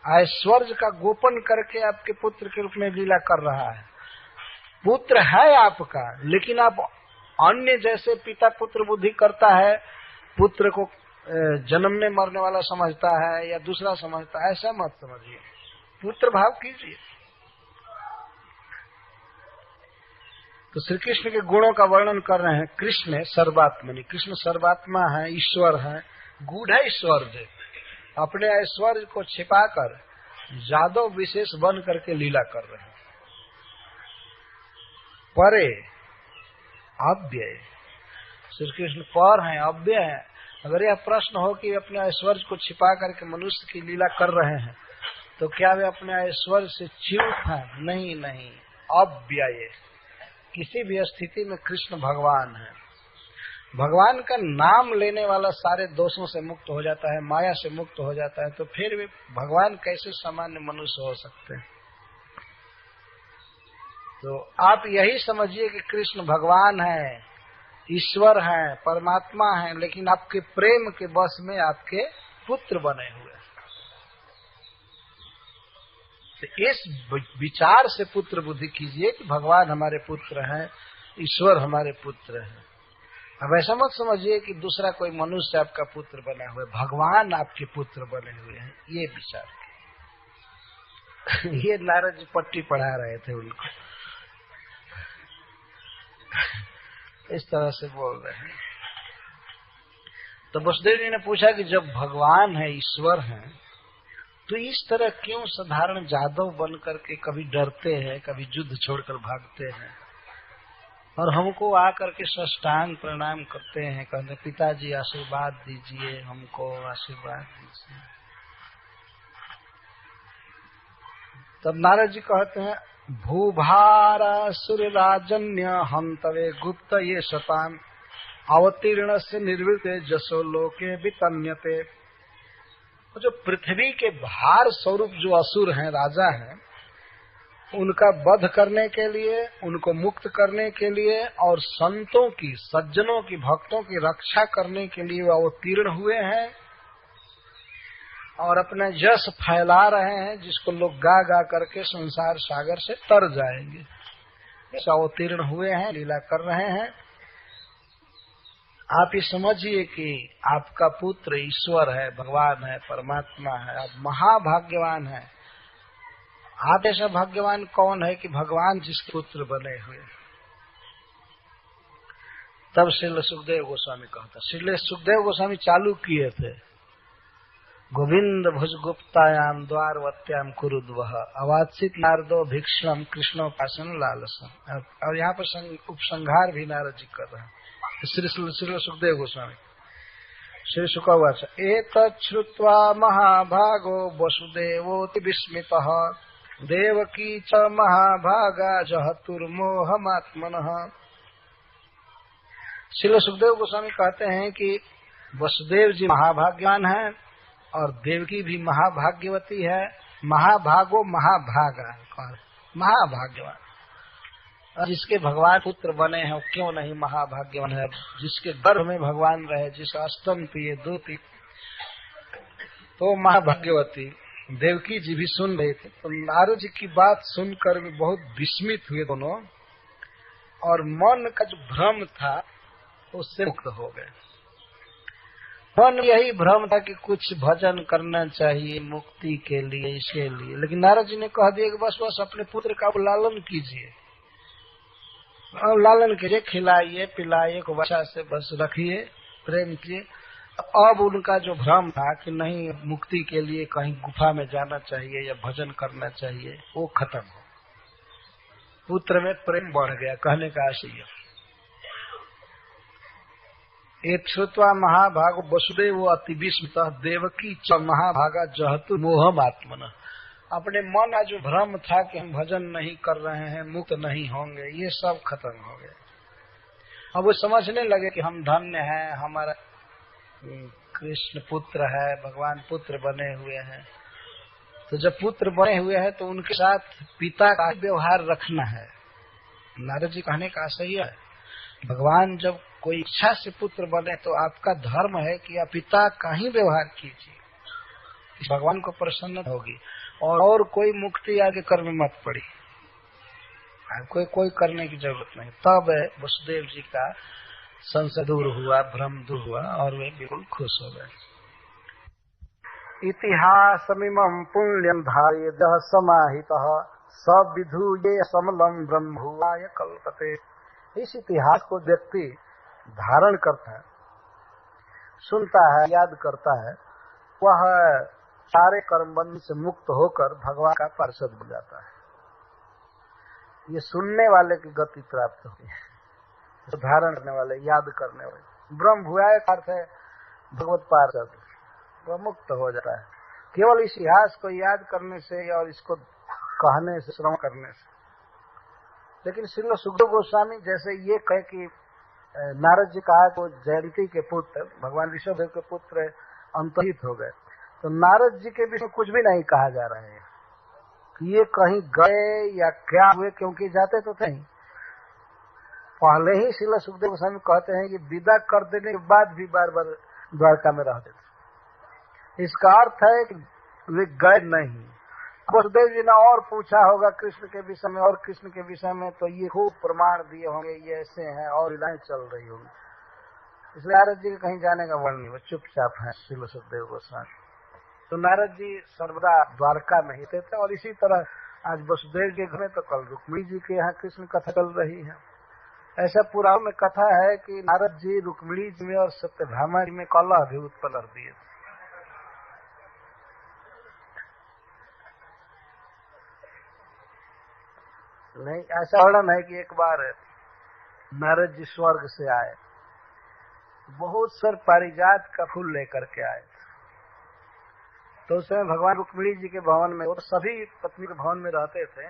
ऐश्वर्य का गोपन करके आपके पुत्र के रूप में लीला कर रहा है। पुत्र है आपका, लेकिन आप अन्य जैसे पिता पुत्र बुद्धि करता है, पुत्र को जन्मने मरने वाला समझता है या दूसरा समझता है, ऐसा मत समझिए, पुत्र भाव कीजिए। तो श्री कृष्ण के गुणों का वर्णन कर रहे हैं। कृष्ण सर्वात्मनि, कृष्ण सर्वात्मा है, ईश्वर है, गूढ़ ऐश्वर्य, अपने ऐश्वर्य को छिपाकर जादव विशेष बन करके लीला कर रहे हैं। परे अव्यय, श्री कृष्ण पर हैं, अव्यय है। अगर यह प्रश्न हो कि अपने ऐश्वर्य को छिपा करके मनुष्य की लीला कर रहे हैं, तो क्या वे अपने ऐश्वर्य से च्युत हैं? नहीं, अव्यय। किसी भी स्थिति में कृष्ण भगवान है। भगवान का नाम लेने वाला सारे दोषों से मुक्त हो जाता है, माया से मुक्त हो जाता है, तो फिर भी भगवान कैसे सामान्य मनुष्य हो सकते हैं? तो आप यही समझिए कि कृष्ण भगवान है, ईश्वर है, परमात्मा है, लेकिन आपके प्रेम के बस में आपके पुत्र बने हुए। तो इस विचार से पुत्र बुद्धि कीजिए कि भगवान हमारे पुत्र हैं, ईश्वर हमारे पुत्र हैं। अब ऐसा मत समझिए कि दूसरा कोई मनुष्य आपका पुत्र बना हुआ है, भगवान आपके पुत्र बने हुए हैं, ये विचार। ये नारद जी पट्टी पढ़ा रहे थे उनको, इस तरह से बोल रहे हैं। तो वसुदेव जी ने पूछा कि जब भगवान है, ईश्वर है, तो इस तरह क्यों साधारण जादव बन करके कभी डरते हैं, कभी युद्ध छोड़कर भागते हैं, और हमको आकर के साष्टांग प्रणाम करते हैं, कहते पिताजी आशीर्वाद दीजिए, हमको आशीर्वाद दीजिए। तब नारद जी कहते हैं भूभारा सुरराजन्य हंतवे गुप्त ये शतान अवतीर्ण से निर्वृत्ते जसो लोके वितन्यते। जो पृथ्वी के भार स्वरूप जो असुर हैं, राजा हैं, उनका वध करने के लिए, उनको मुक्त करने के लिए और संतों की, सज्जनों की, भक्तों की रक्षा करने के लिए वो अवतीर्ण हुए हैं और अपना यश फैला रहे हैं, जिसको लोग गा गा करके संसार सागर से तर जाएंगे। ऐसा अवतीर्ण हुए हैं, लीला कर रहे हैं। आप ये समझिए कि आपका पुत्र ईश्वर है, भगवान है, परमात्मा है, आप महाभाग्यवान है। आप ऐसा भाग्यवान कौन है कि भगवान जिसके पुत्र बने हुए। तब श्री सुखदेव गोस्वामी कहता, श्री सुखदेव गोस्वामी चालू किए थे गोविंद भुज गुप्तायाम द्वारवत्याम कुरुद्वह अवाचित नारदो भिक्षम कृष्णोपासन लालसम। और यहाँ पर उपसंहार भी नारद जी कर रहे हैं। श्री सुखदेव गोस्वामी श्री शुकवाच एतच्छ्रुत्वा महाभागो वसुदेवोति विस्मितः देवकी च महाभागा जहतुर्मोहमात्मनः। श्री सुखदेव गोस्वामी कहते हैं कि वसुदेव जी महाभाग्यवान हैं और देवकी भी महाभाग्यवती है। महाभागो महाभागा, महाभाग्यवान। जिसके भगवान पुत्र बने हैं वो क्यों नहीं महाभाग्यवान है। जिसके गर्भ में भगवान रहे, जिस स्तन पिए दूध, तो महाभाग्यवती। देवकी जी भी सुन रहे थे, तो नारद जी की बात सुनकर भी बहुत विस्मित हुए दोनों, और मन का जो भ्रम था उससे मुक्त हो गए। मन यही भ्रम था कि कुछ भजन करना चाहिए मुक्ति के लिए, इसके लिए, लेकिन नारद जी ने कह दिया कि बस बस अपने पुत्र का लालन कीजिए, लालन कीजिए, खिलाइए पिलाइए, को बच्चा से बस रखिए, प्रेम कीजिए। अब उनका जो भ्रम था कि नहीं मुक्ति के लिए कहीं गुफा में जाना चाहिए या भजन करना चाहिए, वो खत्म हो। पुत्र में प्रेम बढ़ गया, कहने का आशय। एक श्रुत्वा महाभाग वसुदेव अति विस्मित देवकी च महाभागा जहतु मोहमात्मन। अपने मन का जो भ्रम था कि हम भजन नहीं कर रहे हैं, मुक्त नहीं होंगे, ये सब खत्म हो गया। अब वो समझने लगे कि हम धन्य हैं, हमारा कृष्ण पुत्र है, भगवान पुत्र बने हुए हैं। तो जब पुत्र बने हुए हैं तो उनके साथ पिता का व्यवहार रखना है। नारद जी कहने का सही है, भगवान जब कोई इच्छा से पुत्र बने तो आपका धर्म है कि आप पिता का ही व्यवहार कीजिए, भगवान को प्रसन्न होगी। और कोई मुक्ति आगे कर्म मत पड़ी, आपको कोई करने की जरूरत नहीं। तब वसुदेव जी का संशय दूर हुआ, भ्रम दूर हुआ और वे बिल्कुल खुश हो गए। इतिहासमिमं पुण्यं धारयेदः समाहितः सब विधूये समलम ब्रह्मभुवाय कल्पते। इस इतिहास को व्यक्ति धारण करता है, सुनता है, याद करता है, वह सारे कर्मबंध से मुक्त होकर भगवान का पार्षद बन जाता है। ये सुनने वाले की गति प्राप्त होती है, तो धारण करने वाले, याद करने वाले। ब्रह्म भुआय का अर्थ है भगवत पार्षद, वह मुक्त हो जाता है केवल इस इतिहास को याद करने से और इसको कहने से, श्रवण करने से। लेकिन श्री सुखदेव गोस्वामी जैसे ये कहे कि नारद जी कहा तो जयंती के पुत्र भगवान ऋषभदेव के पुत्र अंतहित हो गए, तो नारद जी के विषय में कुछ भी नहीं कहा जा रहा है कि ये कहीं गए या क्या हुए, क्योंकि जाते तो थे। पहले ही श्री सुखदेव गोस्वामी कहते हैं कि विदा कर देने के बाद भी बार बार द्वारका में रहते थे। इसका अर्थ है कि वे गए नहीं। वसुदेव जी ने और पूछा होगा कृष्ण के विषय में और कृष्ण के विषय में, तो ये खूब प्रमाण दिए होंगे, ये ऐसे हैं और लीलाएं चल रही होंगी। इसलिए नारद जी के कहीं जाने का वर्ण नहीं, वो चुपचाप है श्रील सुखदेव गोस्वामी। तो नारद जी सर्वदा द्वारका में ही थे और इसी तरह आज वसुदेव के घर में तो कल रुक्मिणी जी के यहाँ कृष्ण कथा चल रही है। ऐसा पुराण में कथा है कि नारद जी रुक्मिणी जी में और सत्यभामा जी में कलह भी उत्पन्न कर दिए। नहीं, ऐसा वर्णन है कि एक बार नारद जी स्वर्ग से आए, बहुत सारे पारिजात का फूल लेकर के आए। तो उस समय भगवान रुक्मिणी जी के भवन में, वो सभी पत्नी के भवन में रहते थे,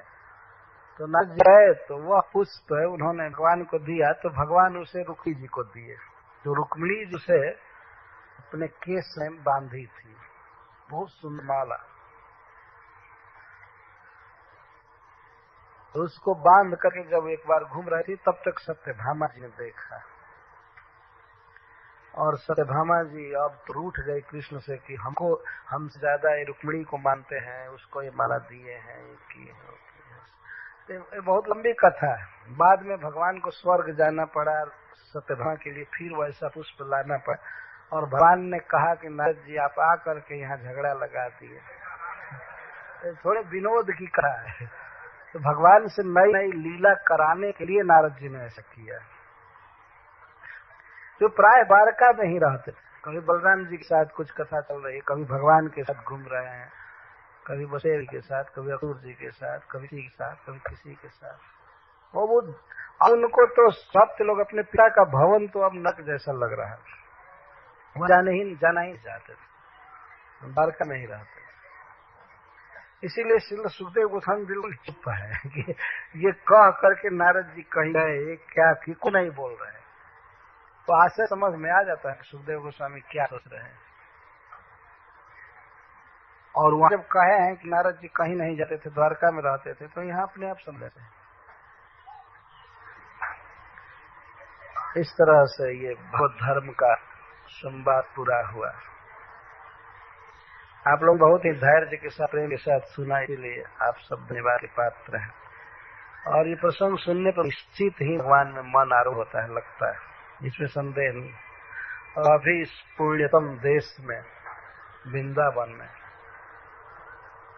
तो नारद जी गए तो वह पुष्प उन्होंने भगवान को दिया, तो भगवान उसे रुक्मिणी जी को दिए। जो रुक्मिणी जी से अपने केस में बांधी थी, बहुत सुंदर माला, तो उसको बांध करके जब एक बार घूम रही थी, तब तक सत्यभामा जी ने देखा और सत्यभामा जी अब तो रूठ गए कृष्ण से कि हमसे ज्यादा ये रुक्मिणी को मानते हैं, उसको ये माला दिए हैं, ये किए हैं। ये बहुत लंबी कथा है। बाद में भगवान को स्वर्ग जाना पड़ा सत्यभामा के लिए, फिर वैसा पुष्प लाना पड़ा और भगवान ने कहा कि नारद जी आप आ करके यहाँ झगड़ा लगा दिए। थोड़े विनोद की कथा है। तो भगवान से नई नई लीला कराने के लिए नारद जी ने ऐसा किया। जो प्राय द्वारका में ही रहते, कभी बलराम जी के साथ कुछ कथा चल रही है, कभी भगवान के साथ घूम रहे हैं, कभी वसुदेव के साथ, कभी अक्रूर जी के साथ, कभी किसी के साथ, कभी किसी के साथ। वो उनको तो सब लोग अपने पिता का भवन तो अब नरक जैसा लग रहा है, वह जाना ही चाहते थे, द्वारका में ही रहते। इसीलिए श्री सुखदेव गोस्वामी बिल्कुल चुप है कि ये कह करके नारद जी कहीं गए क्या को नहीं बोल रहे। तो आज से समझ में आ जाता है कि सुखदेव गोस्वामी क्या सोच रहे हैं। और वहां जब कहे हैं कि नारद जी कहीं नहीं जाते थे, द्वारका में रहते थे, तो यहाँ अपने आप समझते हैं। इस तरह से ये भगवत धर्म का संवाद पूरा हुआ। आप लोग बहुत ही धैर्य के साथ, प्रेम के साथ सुना, इसलिए आप सब धन्यवाद के पात्र हैं। और ये प्रसंग सुनने पर निश्चित ही भगवान में मन आरूढ़ होता है, लगता है, इसमें संदेह नहीं। और अभी इस पुण्यतम देश में, वृंदावन में,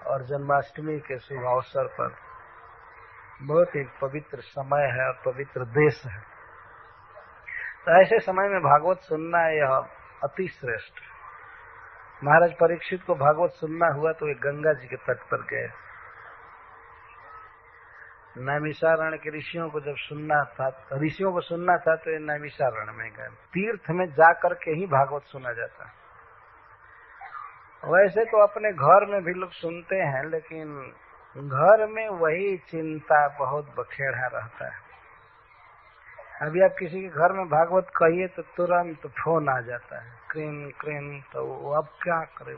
और जन्माष्टमी के शुभ अवसर पर बहुत ही पवित्र समय है और पवित्र देश है। तो ऐसे समय में भागवत सुनना यह अति श्रेष्ठ। महाराज परीक्षित को भागवत सुनना हुआ तो वे गंगा जी के तट पर गए। नैमिषारण्य के ऋषियों को जब सुनना था, ऋषियों को सुनना था, तो ये नैमिषारण्य में गए। तीर्थ में जाकर के ही भागवत सुना जाता है। वैसे तो अपने घर में भी लोग सुनते हैं, लेकिन घर में वही चिंता बहुत बखेड़ा रहता है। अभी आप किसी के घर में भागवत कहिए तो तुरंत फोन आ जाता है, क्रीन क्रीन, तो अब क्या करें।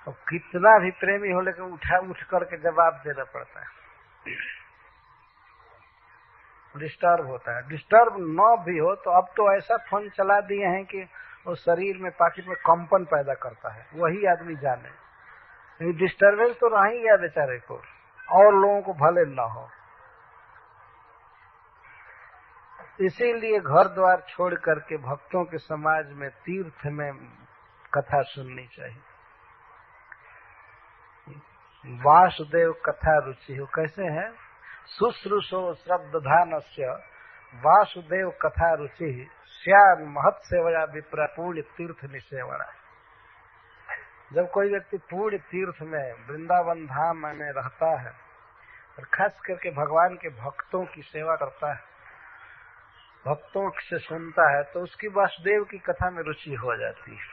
तो कितना भी प्रेमी हो, लेकिन उठ करके जवाब देना पड़ता है। डिस्टर्ब होता है। डिस्टर्ब न भी हो तो अब तो ऐसा फोन चला दिए हैं कि वो शरीर में, पाकिट में कंपन पैदा करता है, वही आदमी जाने। डिस्टर्बेंस तो रह ही गया बेचारे को, और लोगों को भले न हो। इसीलिए घर द्वार छोड़ करके भक्तों के समाज में, तीर्थ में कथा सुननी चाहिए। वासुदेव कथा रुचि हो, कैसे है? शुश्रूषो श्रद्धानस्य वासुदेव कथा रुचि श्याम महत सेवया विप्र पूर्ण तीर्थ निसेवना। जब कोई व्यक्ति पूर्ण तीर्थ में, वृंदावन धाम में रहता है और खास करके भगवान के भक्तों की सेवा करता है, भक्तों से सुनता है, तो उसकी वासुदेव की कथा में रुचि हो जाती है।